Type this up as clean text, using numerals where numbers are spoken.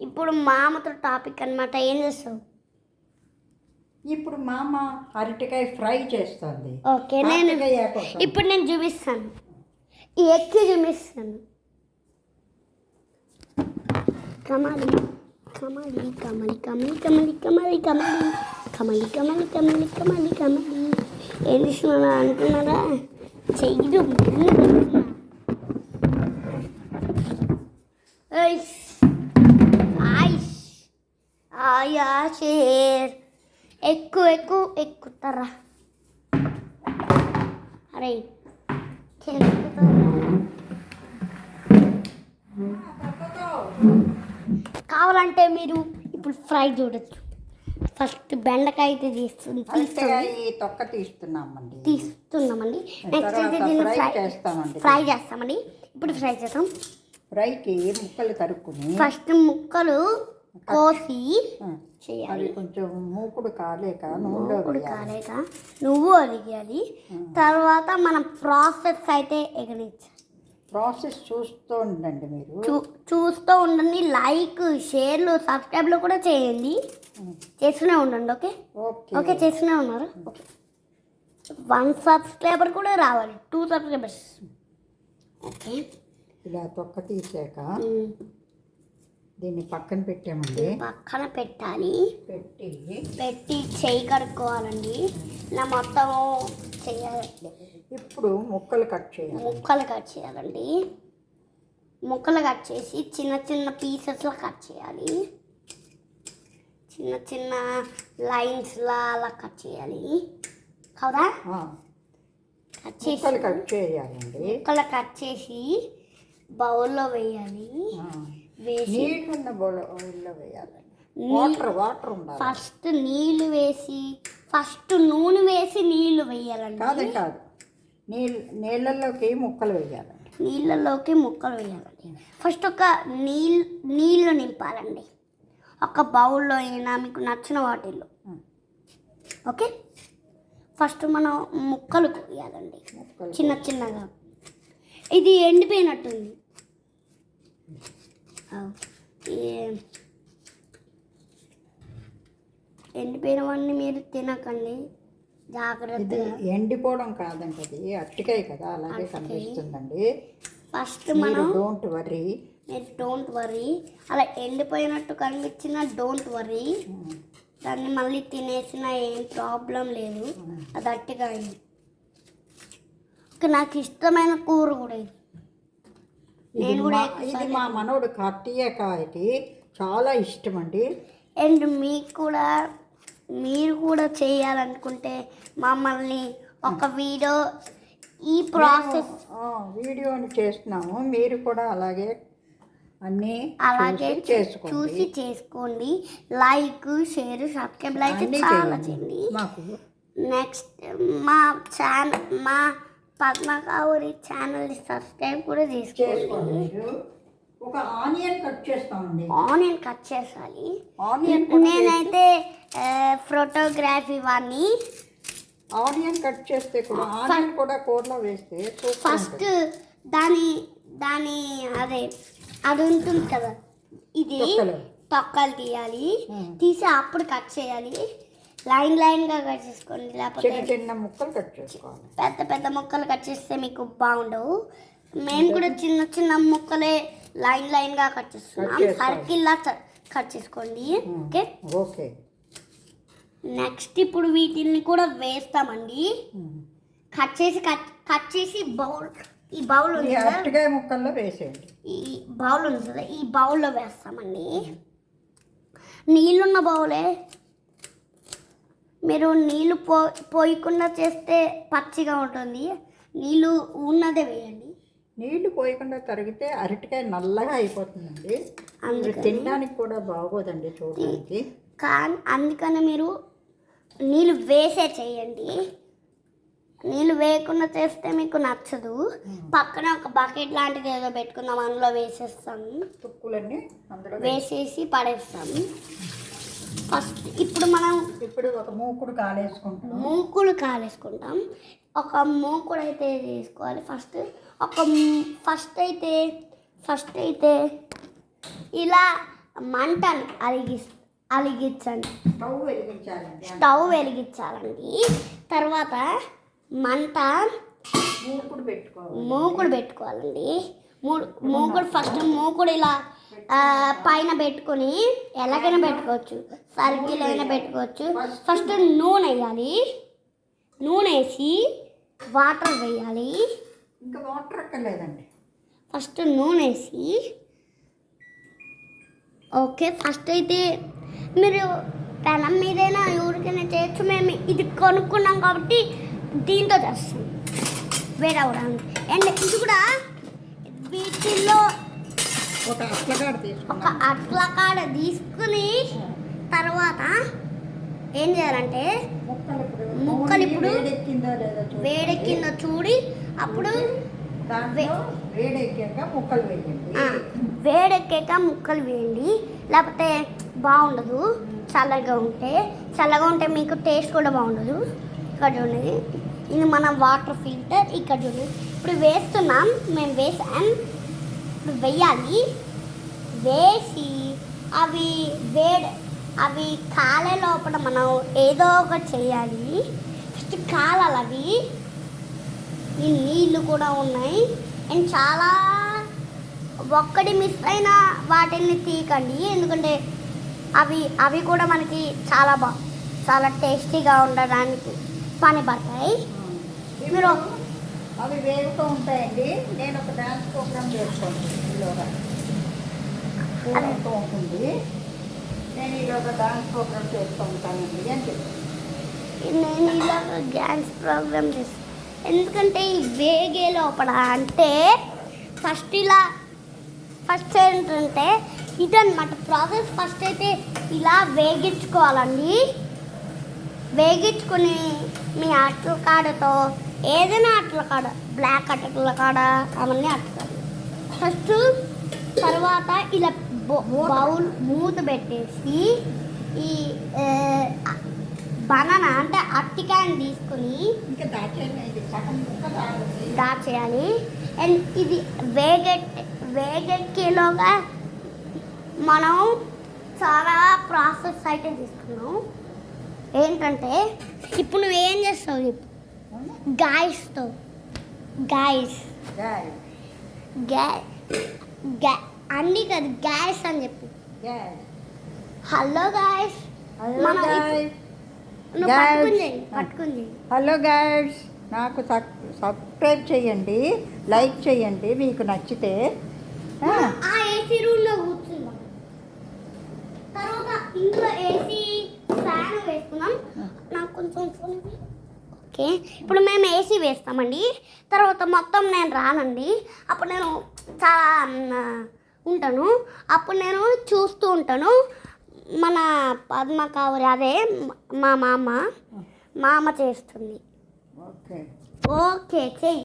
ఇప్పుడు మామతో టాపిక్ అనమాట. ఏం చేస్తావు? ఇప్పుడు మామ అరటికాయ ఫ్రై చేస్తుంది. ఓకే, ఇప్పుడు నేను చూపిస్తాను. ఈ ఎక్కి చూపిస్తాను. కమలి కమలి కమలి కమలి కమలి కమలి కమలి కమలి కమలి కమలి కమలి కమలి. ఏం చేస్తున్నా అంటున్నారా? చెయ్యి ఆయా షేర్ ఎక్కుతారా? అరే కావాలంటే మీరు ఇప్పుడు ఫ్రై చూడొచ్చు. ఫస్ట్ బెండకాయ అయితే తీస్తున్నామండి. నెక్స్ట్ అయితే దీన్ని ఫ్రై చేస్తామండి. ఇప్పుడు ఫ్రై చేస్తాం. ఫ్రైకి ముక్కలు తరుక్కుని ఫస్ట్ ముక్కలు కోసి చేయాలి. కొంచెం మూకుడు కాలేక నువ్వు అడిగాలి. తర్వాత మనం ప్రాసెస్ అయితే ఎగనించాలి. ప్రాసెస్ చూస్తూ ఉండండి. మీరు చూస్తూ ఉండండి. లైక్, షేర్లు, సబ్స్క్రైబ్లు కూడా చేయండి. చేస్తూనే ఉండండి. ఓకే ఓకే చేస్తూనే ఉన్నారు. ఓకే 1 సబ్స్క్రైబర్ కూడా రావాలి. 2 సబ్స్క్రైబర్స్. ఓకే ఇలా తొక్క తీసాక దీన్ని పక్కన పెట్టామండి. పక్కన పెట్టి చేయి కడుక్కోవాలండి. ఇలా మొత్తం చేయాలి. ఇప్పుడు ముక్కలు కట్ చేయాలండి. ముక్కలు కట్ చేసి చిన్న చిన్న పీసెస్లో కట్ చేయాలి. చిన్న చిన్న లైన్స్లా అలా కట్ చేయాలి కదా? ముక్కలు కట్ చేసి బౌల్లో వేయాలి. నీళ్ళున్న బౌల్లో వేయాలి. వాటర్ ఉండాలి. ఫస్ట్ నీళ్ళు వేసి నూనె వేసి నీళ్ళు వేయాలండి. కాదు నీళ్ళలోకి ముక్కలు వేయాలండి. ఫస్ట్ ఒక నీళ్ళు నింపాలండి. ఒక బౌల్లో అయినా మీకు నచ్చిన వాటిల్లో. ఓకే ఫస్ట్ మనం ముక్కలు వేయాలండి చిన్న చిన్నగా. ఇది ఎండిపోయినట్టుంది. ఎండిపోయినవన్నీ మీరు తినకండి, జాగ్రత్తగా. ఎండిపోవడం కాదండి, అది అరటికాయ కదా, అలాగే కనిపిస్తుందండి. ఫస్ట్ మనం డోంట్ వరీ అలా ఎండిపోయినట్టు కనిపించినా డోంట్ వరీ. దాన్ని మళ్ళీ తినేసినా ఏం ప్రాబ్లం లేదు. అది అరటికాయ. నాకు ఇష్టమైన కూర కూడా ఇది. ఇది మా మనోడు కట్టియకాయకి చాలా ఇష్టం అండి. అండ్ మీరు కూడా చేయాలనుకుంటే మమ్మల్ని ఒక ఈ ప్రాసెస్ వీడియోని చేస్తున్నాము. మీరు కూడా అలాగే చూసి చేసుకోండి. లైక్, షేర్, సబ్స్క్రైబ్ అయితే చాలా చేయండి. నెక్స్ట్ మా పద్మకావరి ఛానల్ని సబ్స్క్రైబ్ కూడా చేసుకోండి. ఒక ఆనియన్ కట్ చేసాలి. నేనైతే ఫోటోగ్రఫీ వాడిని. ఆనియన్ కట్ చేస్తే కూడా ఆనియన్ కూడా కూరలో వేస్తే ఫస్ట్ దాని అది ఉంటుంది కదా, ఇది తొక్కలు తీయాలి. తీసి అప్పుడు కట్ చేయాలి. లైన్గా కట్ చేసుకోండి. లేకపోతే చిన్న ముక్కలు కట్ చేసుకోవాలి. పెద్ద ముక్కలు కట్ చేస్తే మీకు బాగుండవు. మేము కూడా చిన్న చిన్న ముక్కలే లైన్గా కట్ చేస్తున్నాం. సర్కిల్లా కట్ చేసుకోండి. ఓకే నెక్స్ట్ ఇప్పుడు వీటిని కూడా వేస్తామండి. కట్ చేసి ఈ బౌల్ ఉంది కదా, ముక్కల్లో వేసేయండి. ఈ బౌల్ ఉంది కదా, ఈ బౌల్లో వేస్తామండి. నీళ్ళున్న బౌలే. మీరు నీళ్ళు పోయకుండా చేస్తే పచ్చిగా ఉంటుంది. నీళ్ళు ఉన్నదే వేయండి. నీళ్లు పోయకుండా తరిగితే అరటికాయ నల్లగా అయిపోతుందండి. తినడానికి కూడా బాగోదండి చూడడానికి. అందుకని మీరు నీళ్ళు వేసే చేయండి. నీళ్ళు వేయకుండా చేస్తే మీకు నచ్చదు. పక్కన ఒక బకెట్ లాంటిది ఏదో పెట్టుకుందాం, అందులో వేసేస్తాము. తుక్కులన్నీ అందులో వేసేసి పడేస్తాము. ఫస్ట్ ఇప్పుడు ఒక మూకుడు కాలేసుకుంటాం. ఒక మూకుడు అయితే తీసుకోవాలి. ఫస్ట్ అయితే ఇలా మంటని అలిగించండి. స్టవ్ వెలిగించాలండి. స్టవ్ వెలిగించాలండి. తర్వాత మంట మూకుడు పెట్టుకోవాలండి. మూకుడు ఫస్ట్ మూకుడు ఇలా పైన పెట్టుకొని ఎలాగైనా పెట్టుకోవచ్చు, సర్కిల్ అయినా పెట్టుకోవచ్చు. ఫస్ట్ నూనె వేయాలి. నూనె వేసి వాటర్ వేయాలి. ఇంకా వాటర్ అక్కర్లేదండి. ఫస్ట్ నూనె వేసి ఓకే. ఫస్ట్ అయితే మీరు పెనం మీదైనా ఎవరికైనా చేయొచ్చు. మేము ఇది కొనుక్కున్నాం కాబట్టి దీంతో చేస్తాం వేడవడానికి. అండ్ ఇది కూడా వీటిల్లో ఒక అట్లకాడ తీసుకుని తర్వాత ఏం చేయాలంటే ముక్కలు ఇప్పుడు వేడెక్కిందో చూడి అప్పుడు వేడెక్కాక ముక్కలు వేయండి. లేకపోతే బాగుండదు. చల్లగా ఉంటే మీకు టేస్ట్ కూడా బాగుండదు. ఇక్కడ చూడండి, ఇది మన వాటర్ ఫిల్టర్. ఇక్కడ చూడండి, ఇప్పుడు వేస్తున్నాం. మేము వేసాం. ఇప్పుడు వేయాలి. వేసి అవి కాలే లోపల మనం ఏదో ఒకటి చేయాలి. ఫస్ట్ కాలాలి అవి. ఈ నీళ్ళు కూడా ఉన్నాయి. అండ్ చాలా ఒక్కటి మిస్ అయినా వాటిని తీయకండి, ఎందుకంటే అవి కూడా మనకి చాలా టేస్టీగా ఉండడానికి పని పడతాయి. మీరు అవి వేగుతూ ఉంటాయండి. నేను ఒక డాన్స్ ప్రోగ్రామ్ చేసుకోండి. ఉంటుంది. నేను ఈరోజు డాన్స్ ప్రోగ్రామ్ చేస్తూ ఉంటానండి అని చెప్పి నేను ఇలాగ డాన్స్ ప్రోగ్రామ్ చేస్తాను. ఎందుకంటే ఈ వేగే లోపల అంటే ఫస్ట్ ఏంటంటే ఇదన్నమాట ప్రాసెస్. ఫస్ట్ అయితే ఇలా వేగించుకోవాలండి. వేగించుకుని మీ అట్ల కాడతో ఏదైనా అట్ల కాడ, బ్లాక్ అట్ల కాడ అవన్నీ అట్టాలి ఫస్ట్. తర్వాత ఇలా బౌల్ మూత పెట్టేసి ఈ బనానా అంటే అరటికాయని తీసుకొని దాచేయాలి. అండ్ ఇది వేగెక్కేలోగా మనం చాలా ప్రాసెస్ అయితే తీసుకున్నాం. ఏంటంటే ఇప్పుడు నువ్వు ఏం చేస్తావు చెప్పు. గాయస్తో అన్నీ కాదు, గ్యాస్ అని చెప్పు. Hello guys. పట్టుకుంది. హలో గాయస్, నాకు సబ్స్క్రైబ్ చేయండి, లైక్ చేయండి మీకు నచ్చితే. ఆ ఏసీ రూమ్లో కూర్చుందాం. తర్వాత ఇంట్లో ఏసీ ఫ్యాన్ వేసుకుందాం. నాకు కొంచెం ఫోన్. ఓకే, ఇప్పుడు మేము ఏసీ వేస్తామండి. తర్వాత మొత్తం నేను రానండి. అప్పుడు నేను చాలా ఉంటాను. అప్పుడు నేను చూస్తూ ఉంటాను. మన పద్మకావరి అదే మా మామ చేస్తుంది. ఓకే చెయ్యి.